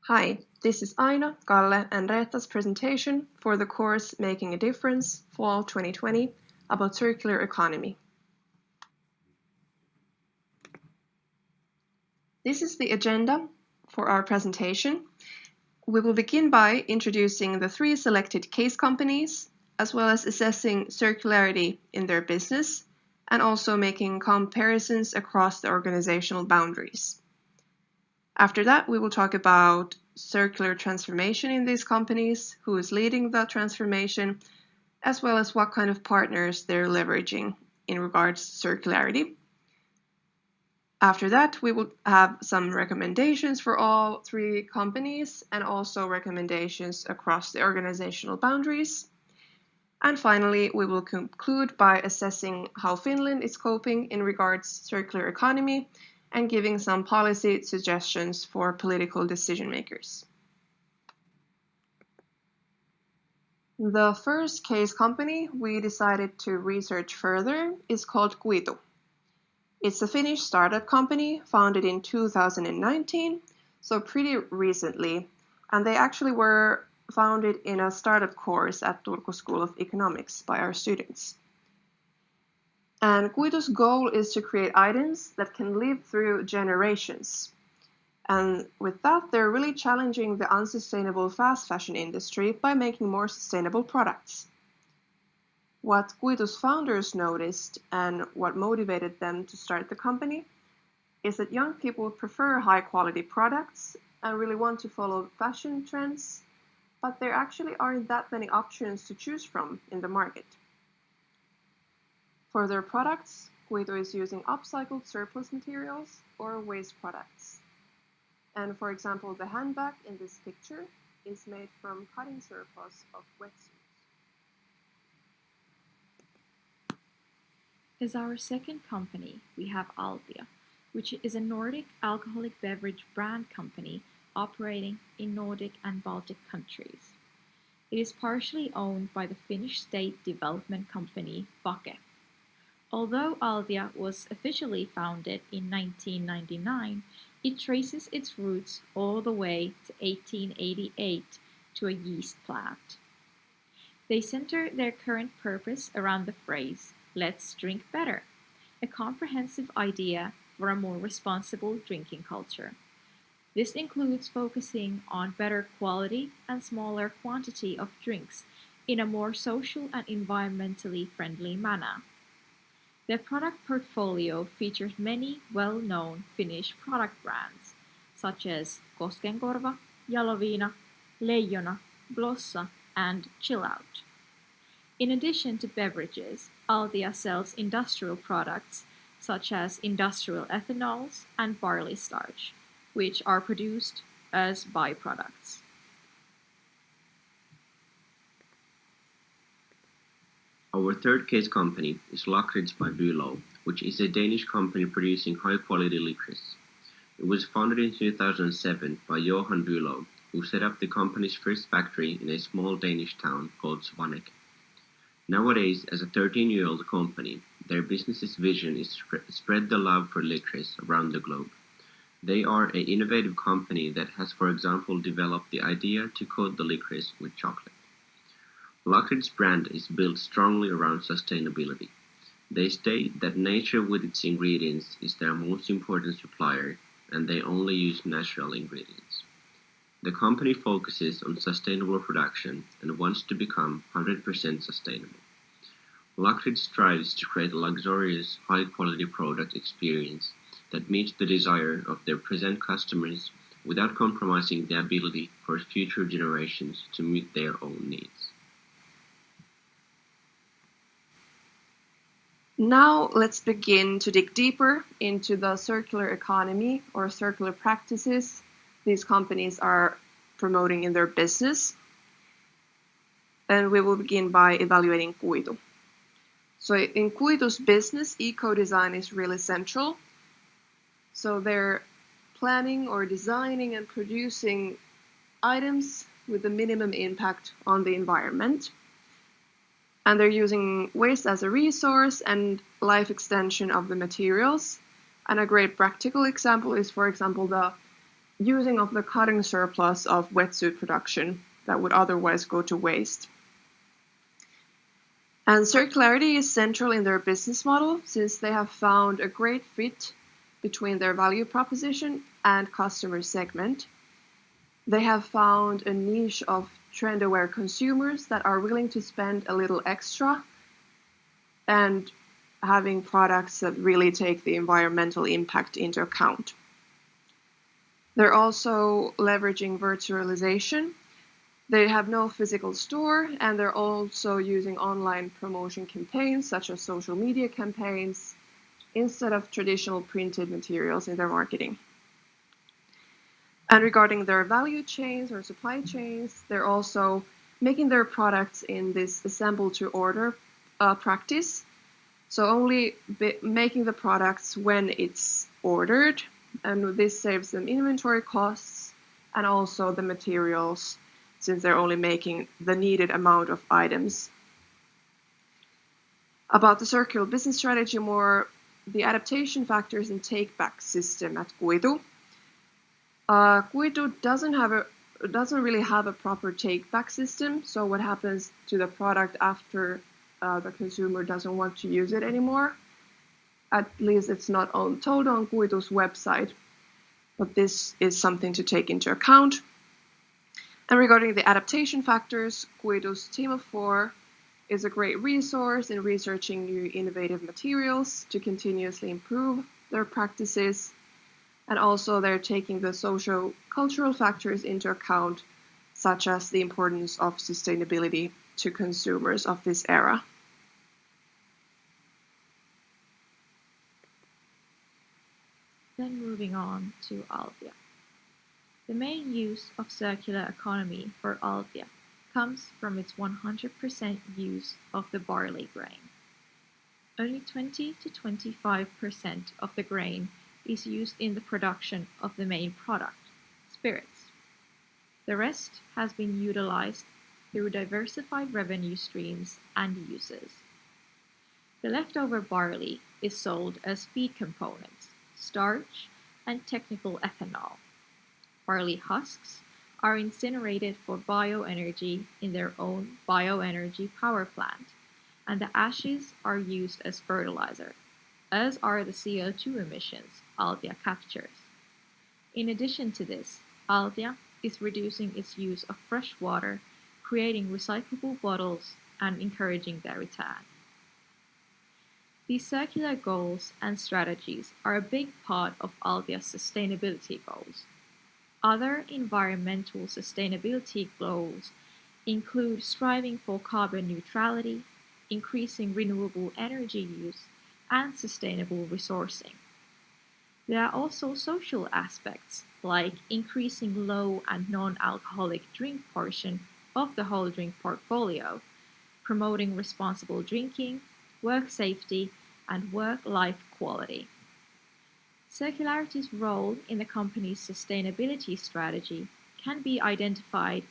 Hi, this is Aina, Kalle, and Reetta's presentation for the course Making a Difference, Fall 2020, about circular economy. This is the agenda for our presentation. We will begin by introducing the three selected case companies, as well as assessing circularity in their business, and also making comparisons across the organizational boundaries. After that, we will talk about circular transformation in these companies, who is leading the transformation, as well as what kind of partners they're leveraging in regards to circularity. After that, we will have some recommendations for all three companies and also recommendations across the organizational boundaries. And finally, we will conclude by assessing how Finland is coping in regards to circular economy and giving some policy suggestions for political decision makers. The first case company we decided to research further is called Kuitu. It's a Finnish startup company founded in 2019, so pretty recently, and they actually were founded in a startup course at Turku School of Economics by our students. And Kuitu's goal is to create items that can live through generations. And with that, they're really challenging the unsustainable fast fashion industry by making more sustainable products. What Kuitu's founders noticed and what motivated them to start the company is that young people prefer high-quality products and really want to follow fashion trends, but there actually aren't that many options to choose from in the market. For their products, Kuitu is using upcycled surplus materials or waste products. And for example, the handbag in this picture is made from cutting surplus of wetsuits. As our second company, we have Altia, which is a Nordic alcoholic beverage brand company operating in Nordic and Baltic countries. It is partially owned by the Finnish state development company Vake. Although Altia was officially founded in 1999, it traces its roots all the way to 1888 to a yeast plant. They center their current purpose around the phrase, "Let's drink better," a comprehensive idea for a more responsible drinking culture. This includes focusing on better quality and smaller quantity of drinks in a more social and environmentally friendly manner. Their product portfolio features many well-known Finnish product brands, such as Koskenkorva, Jaloviina, Leijona, Blossa, and Chill Out. In addition to beverages, Altia sells industrial products such as industrial ethanols and barley starch, which are produced as byproducts. Our third case company is Lakrids by Bülow, which is a Danish company producing high-quality licorice. It was founded in 2007 by Johan Bülow, who set up the company's first factory in a small Danish town called Svaneke. Nowadays, as a 13-year-old company, their business's vision is to spread the love for licorice around the globe. They are an innovative company that has, for example, developed the idea to coat the licorice with chocolate. Lakrids' brand is built strongly around sustainability. They state that nature with its ingredients is their most important supplier, and they only use natural ingredients. The company focuses on sustainable production and wants to become 100% sustainable. Lakrids strives to create a luxurious, high-quality product experience that meets the desire of their present customers without compromising the ability for future generations to meet their own needs. Now let's begin to dig deeper into the circular economy or circular practices these companies are promoting in their business. And we will begin by evaluating Kuitu. So in Kuitu's business, eco-design is really central. So they're planning or designing and producing items with a minimum impact on the environment. And they're using waste as a resource and life extension of the materials. And a great practical example is, for example, the using of the cotton surplus of wetsuit production that would otherwise go to waste. And circularity is central in their business model since they have found a great fit between their value proposition and customer segment. They have found a niche of trend-aware consumers that are willing to spend a little extra and having products that really take the environmental impact into account. They're also leveraging virtualization. They have no physical store, and they're also using online promotion campaigns such as social media campaigns instead of traditional printed materials in their marketing. And regarding their value chains or supply chains, they're also making their products in this assemble to order practice. So only making the products when it's ordered, and this saves them inventory costs and also the materials since they're only making the needed amount of items. About the circular business strategy more, the adaptation factors and take-back system at Kuitu. Kuitu doesn't really have a proper take-back system, so what happens to the product after the consumer doesn't want to use it anymore? At least it's not told on Kuitu's website, but this is something to take into account. And regarding the adaptation factors, Kuitu's team of 4 is a great resource in researching new innovative materials to continuously improve their practices. And also they're taking the socio-cultural factors into account, such as the importance of sustainability to consumers of this era. Then moving on to Altia. The main use of circular economy for Altia comes from its 100% use of the barley grain. Only 20 to 25% of the grain is used in the production of the main product, spirits. The rest has been utilized through diversified revenue streams and uses. The leftover barley is sold as feed components, starch, and technical ethanol. Barley husks are incinerated for bioenergy in their own bioenergy power plant, and the ashes are used as fertilizer, as are the CO2 emissions Altia captures. In addition to this, Altia is reducing its use of fresh water, creating recyclable bottles, and encouraging their return. These circular goals and strategies are a big part of Altia's sustainability goals. Other environmental sustainability goals include striving for carbon neutrality, increasing renewable energy use, and sustainable resourcing. There are also social aspects, like increasing low and non-alcoholic drink portion of the whole drink portfolio, promoting responsible drinking, work safety, and work-life quality. Circularity's role in the company's sustainability strategy can be identified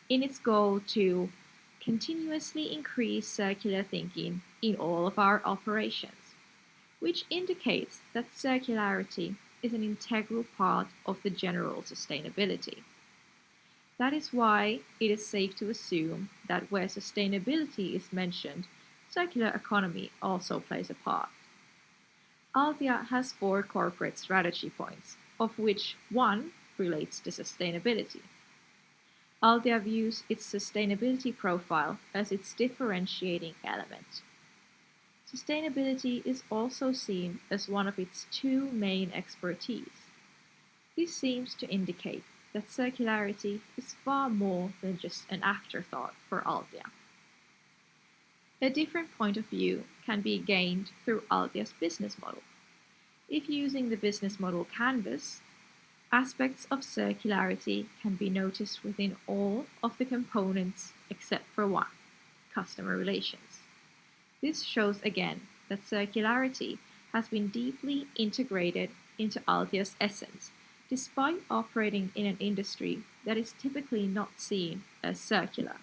in its goal to continuously increase circular thinking in all of our operations, which indicates that circularity is an integral part of the general sustainability. That is why it is safe to assume that where sustainability is mentioned, circular economy also plays a part. Altia has 4 corporate strategy points, of which 1 relates to sustainability. Altia views its sustainability profile as its differentiating element. Sustainability is also seen as one of its 2 main expertise. This seems to indicate that circularity is far more than just an afterthought for Altia. A different point of view can be gained through Altia's business model. If using the business model canvas, aspects of circularity can be noticed within all of the components except for 1, customer relations. This shows again that circularity has been deeply integrated into Altia's essence, despite operating in an industry that is typically not seen as circular.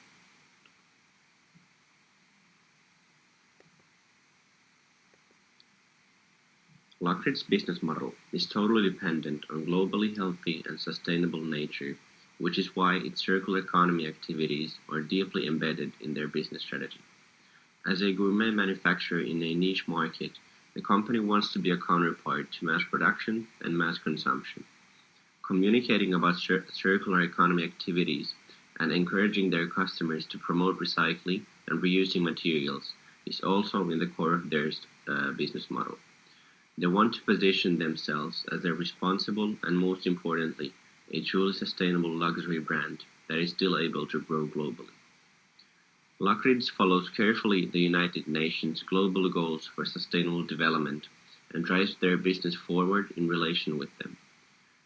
Lockheed's business model is totally dependent on globally healthy and sustainable nature, which is why its circular economy activities are deeply embedded in their business strategy. As a gourmet manufacturer in a niche market, the company wants to be a counterpart to mass production and mass consumption. Communicating about circular economy activities and encouraging their customers to promote recycling and reusing materials is also in the core of their business model. They want to position themselves as a responsible and, most importantly, a truly sustainable luxury brand that is still able to grow globally. Lockheed follows carefully the United Nations Global Goals for Sustainable Development and drives their business forward in relation with them.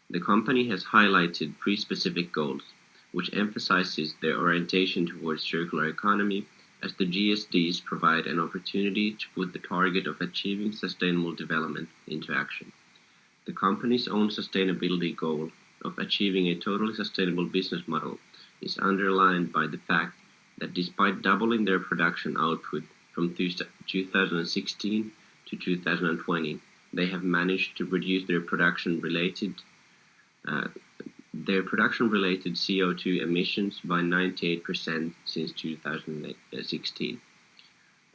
The company has highlighted three specific goals, which emphasizes their orientation towards circular economy, as the GSDs provide an opportunity to put the target of achieving sustainable development into action. The company's own sustainability goal of achieving a totally sustainable business model is underlined by the fact that despite doubling their production output from 2016 to 2020, they have managed to reduce their production-related CO2 emissions by 98% since 2016.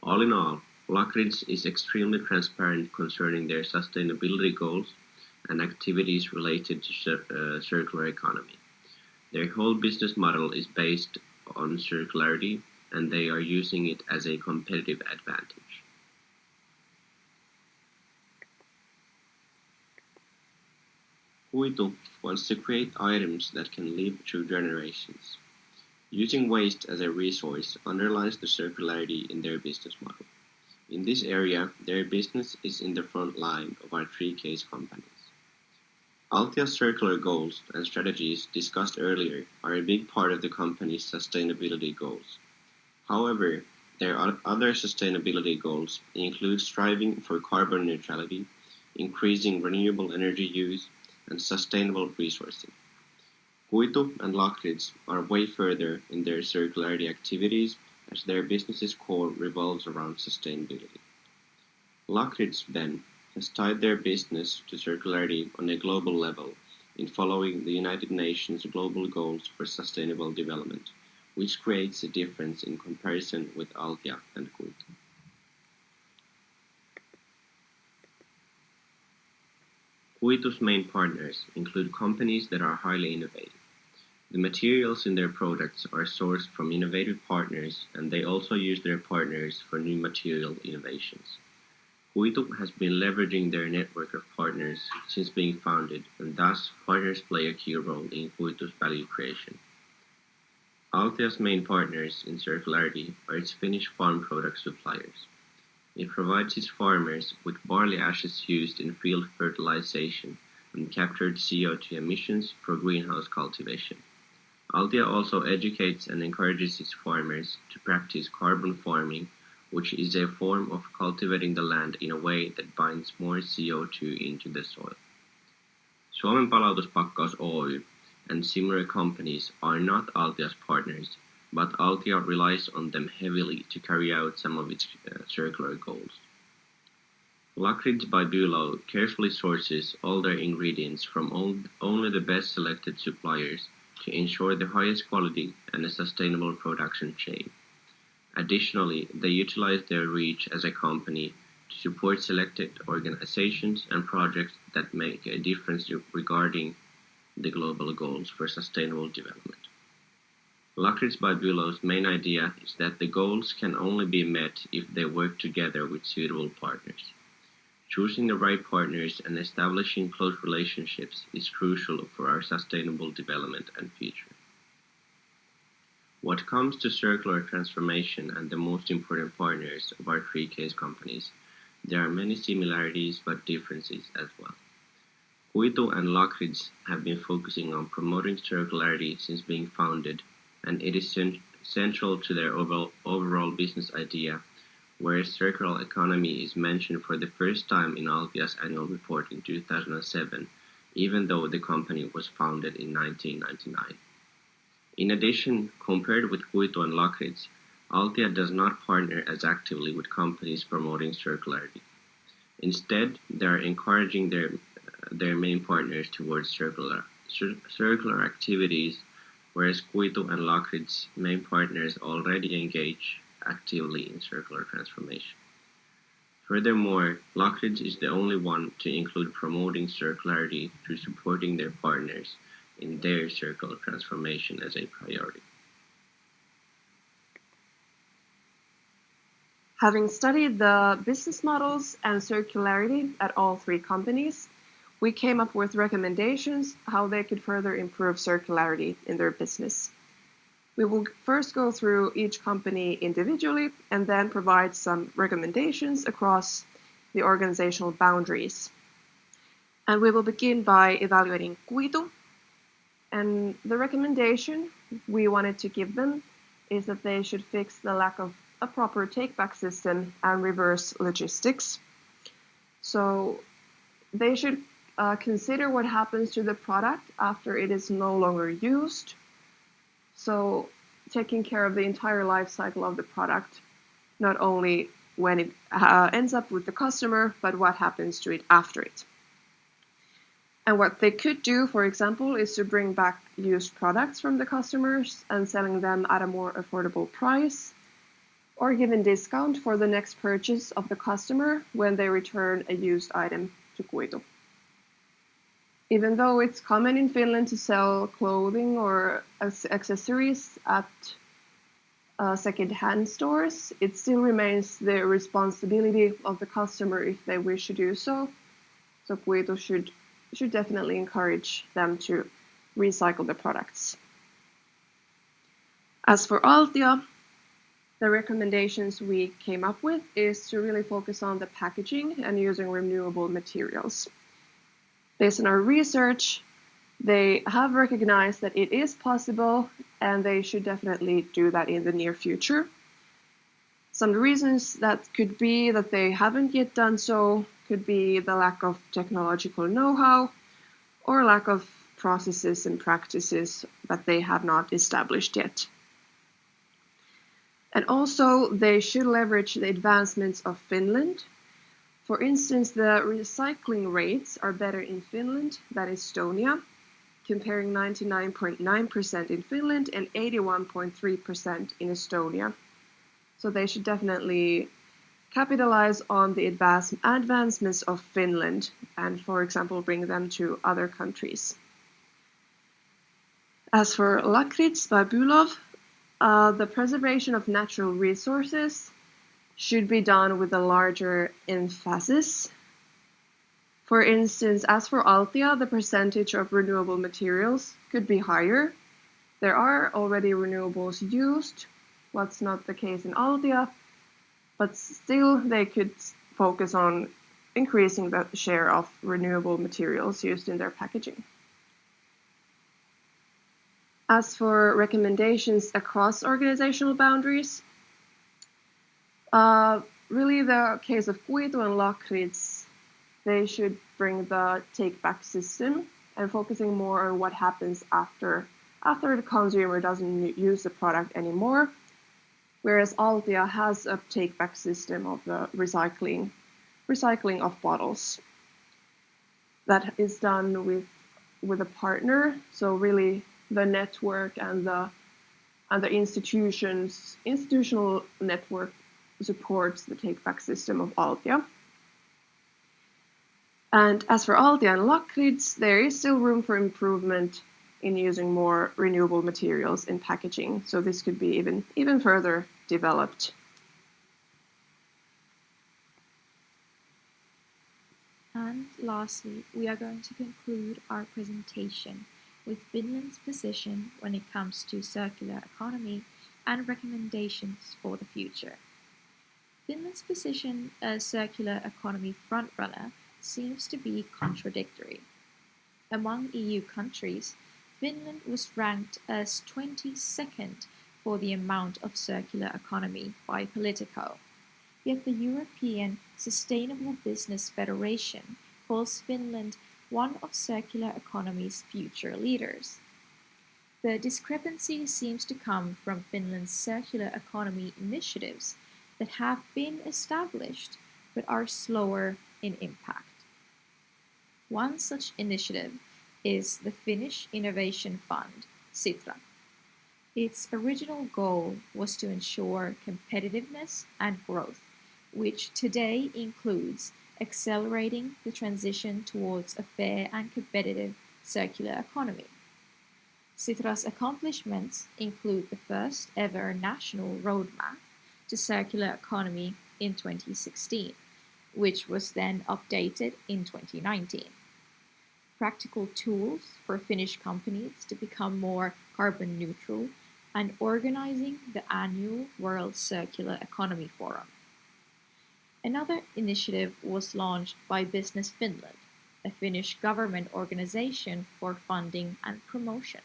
All in all, Lockheed is extremely transparent concerning their sustainability goals and activities related to circular economy. Their whole business model is based on circularity, and they are using it as a competitive advantage. Kuitu wants to create items that can live through generations. Using waste as a resource underlines the circularity in their business model. In this area, their business is in the front line of our three case companies. Altia's circular goals and strategies discussed earlier are a big part of the company's sustainability goals. However, their other sustainability goals include striving for carbon neutrality, increasing renewable energy use, and sustainable resourcing. Kuitu and Lockheed are way further in their circularity activities as their business's core revolves around sustainability. Lockheed, then, has tied their business to circularity on a global level in following the United Nations Global Goals for Sustainable Development, which creates a difference in comparison with Altia and Kuitu. Kuitu's main partners include companies that are highly innovative. The materials in their products are sourced from innovative partners, and they also use their partners for new material innovations. Kuitu has been leveraging their network of partners since being founded, and thus partners play a key role in Kuitu's value creation. Altia's main partners in circularity are its Finnish farm product suppliers. It provides its farmers with barley ashes used in field fertilization and captured CO2 emissions for greenhouse cultivation. Altia also educates and encourages its farmers to practice carbon farming, which is a form of cultivating the land in a way that binds more CO2 into the soil. Suomen Palautuspakkaus Oy and similar companies are not Altia's partners, but Altia relies on them heavily to carry out some of its circular goals. Lockheed by Bülow carefully sources all their ingredients from only the best selected suppliers to ensure the highest quality and a sustainable production chain. Additionally, they utilize their reach as a company to support selected organizations and projects that make a difference regarding the global goals for sustainable development. Lockheed by Bülow's main idea is that the goals can only be met if they work together with suitable partners. Choosing the right partners and establishing close relationships is crucial for our sustainable development and future. What comes to circular transformation and the most important partners of our three case companies, there are many similarities but differences as well. Kuitu and Lockheed have been focusing on promoting circularity since being founded, and it is central to their overall business idea, whereas circular economy is mentioned for the first time in Altia's annual report in 2007, even though the company was founded in 1999. In addition, compared with Kuitu and Lockheed, Altia does not partner as actively with companies promoting circularity. Instead, they are encouraging their main partners towards circular activities, whereas Kuitu and Lockheed's main partners already engage actively in circular transformation. Furthermore, Lockheed is the only one to include promoting circularity through supporting their partners in their circular transformation as a priority. Having studied the business models and circularity at all three companies, we came up with recommendations how they could further improve circularity in their business. We will first go through each company individually and then provide some recommendations across the organizational boundaries. And we will begin by evaluating Kuitu. And the recommendation we wanted to give them is that they should fix the lack of a proper take-back system and reverse logistics. So they should consider what happens to the product after it is no longer used. So taking care of the entire life cycle of the product, not only when it ends up with the customer, but what happens to it after it. And what they could do, for example, is to bring back used products from the customers and selling them at a more affordable price, or giving discount for the next purchase of the customer when they return a used item to Kuitu. Even though it's common in Finland to sell clothing or accessories at second-hand stores, it still remains the responsibility of the customer if they wish to do so. So Kuitu should definitely encourage them to recycle the products. As for Altia, the recommendations we came up with is to really focus on the packaging and using renewable materials. Based on our research, they have recognized that it is possible and they should definitely do that in the near future. Some reasons that could be that they haven't yet done so could be the lack of technological know-how or lack of processes and practices that they have not established yet. And also, they should leverage the advancements of Finland. For instance, the recycling rates are better in Finland than Estonia, comparing 99.9% in Finland and 81.3% in Estonia. So they should definitely capitalize on the advancements of Finland and, for example, bring them to other countries. As for Lakritz by Bülow, the preservation of natural resources should be done with a larger emphasis. For instance, as for Altia, the percentage of renewable materials could be higher. There are already renewables used, what's not the case in Altia, but still they could focus on increasing the share of renewable materials used in their packaging. As for recommendations across organizational boundaries, really the case of Kuitu and Lakritz, they should bring the take-back system and focusing more on what happens after the consumer doesn't use the product anymore, whereas Altia has a take-back system of the recycling of bottles. That is done with a partner, so really the network and the institutional network supports the take-back system of Altia. And as for Altia and Lakritz, there is still room for improvement in using more renewable materials in packaging, so this could be even further developed. And lastly, we are going to conclude our presentation with Finland's position when it comes to circular economy and recommendations for the future. Finland's position as circular economy frontrunner seems to be contradictory. Among EU countries, Finland was ranked as 22nd for the amount of circular economy by Politico. Yet the European Sustainable Business Federation calls Finland one of circular economy's future leaders. The discrepancy seems to come from Finland's circular economy initiatives that have been established but are slower in impact. One such initiative is the Finnish Innovation Fund, Sitra. Its original goal was to ensure competitiveness and growth, which today includes accelerating the transition towards a fair and competitive circular economy. Sitra's accomplishments include the first ever national roadmap to circular economy in 2016, which was then updated in 2019. Practical tools for Finnish companies to become more carbon neutral, and organizing the annual World Circular Economy Forum. Another initiative was launched by Business Finland, a Finnish government organization for funding and promotion.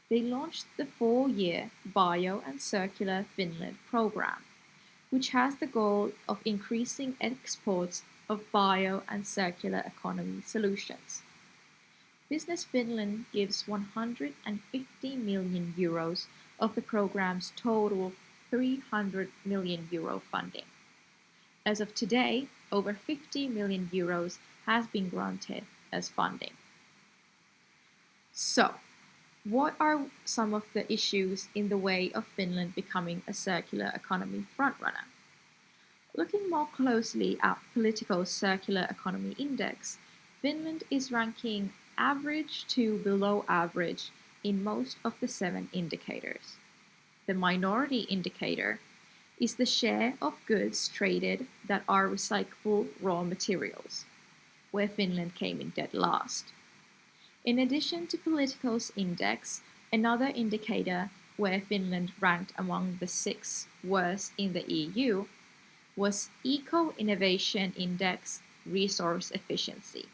They launched the 4-year Bio and Circular Finland program, which has the goal of increasing exports of bio and circular economy solutions. Business Finland gives 150 million euros of the program's total 300 million euro funding. As of today, over 50 million euros has been granted as funding. So, what are some of the issues in the way of Finland becoming a circular economy frontrunner? Looking more closely at Politico's Circular Economy Index, Finland is ranking average to below average in most of the 7 indicators. The minority indicator is the share of goods traded that are recyclable raw materials, where Finland came in dead last. In addition to Politico's index, another indicator where Finland ranked among the 6 worst in the EU was Eco-Innovation Index Resource Efficiency.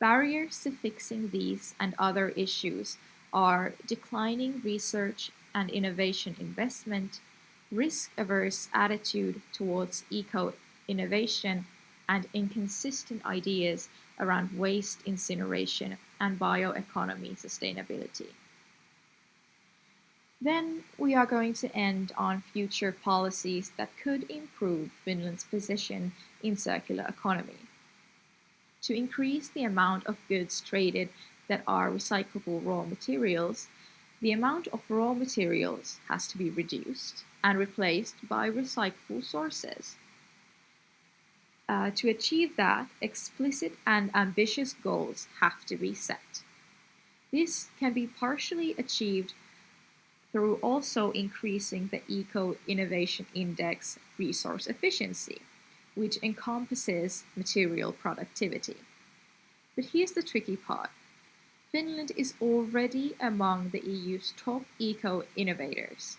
Barriers to fixing these and other issues are declining research and innovation investment, risk-averse attitude towards eco-innovation, and inconsistent ideas around waste incineration and bioeconomy sustainability. Then we are going to end on future policies that could improve Finland's position in circular economy. To increase the amount of goods traded that are recyclable raw materials, the amount of raw materials has to be reduced and replaced by recyclable sources. To achieve that, explicit and ambitious goals have to be set. This can be partially achieved through also increasing the Eco-Innovation Index resource efficiency, which encompasses material productivity. But here's the tricky part. Finland is already among the EU's top eco-innovators.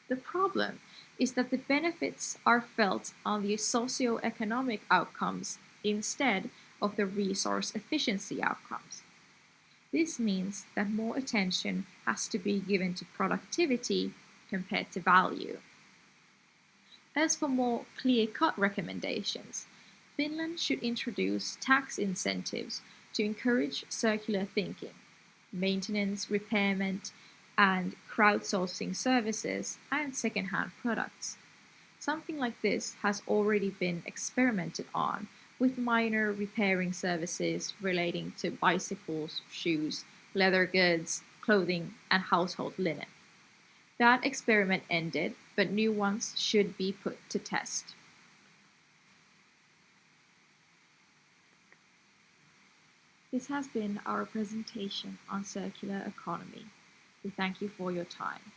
The problem is that the benefits are felt on the socio-economic outcomes instead of the resource efficiency outcomes. This means that more attention has to be given to productivity compared to value. As for more clear-cut recommendations, Finland should introduce tax incentives to encourage circular thinking, maintenance, repairment, and crowdsourcing services and second-hand products. Something like this has already been experimented on with minor repairing services relating to bicycles, shoes, leather goods, clothing, and household linen. That experiment ended, but new ones should be put to test. This has been our presentation on circular economy. We thank you for your time.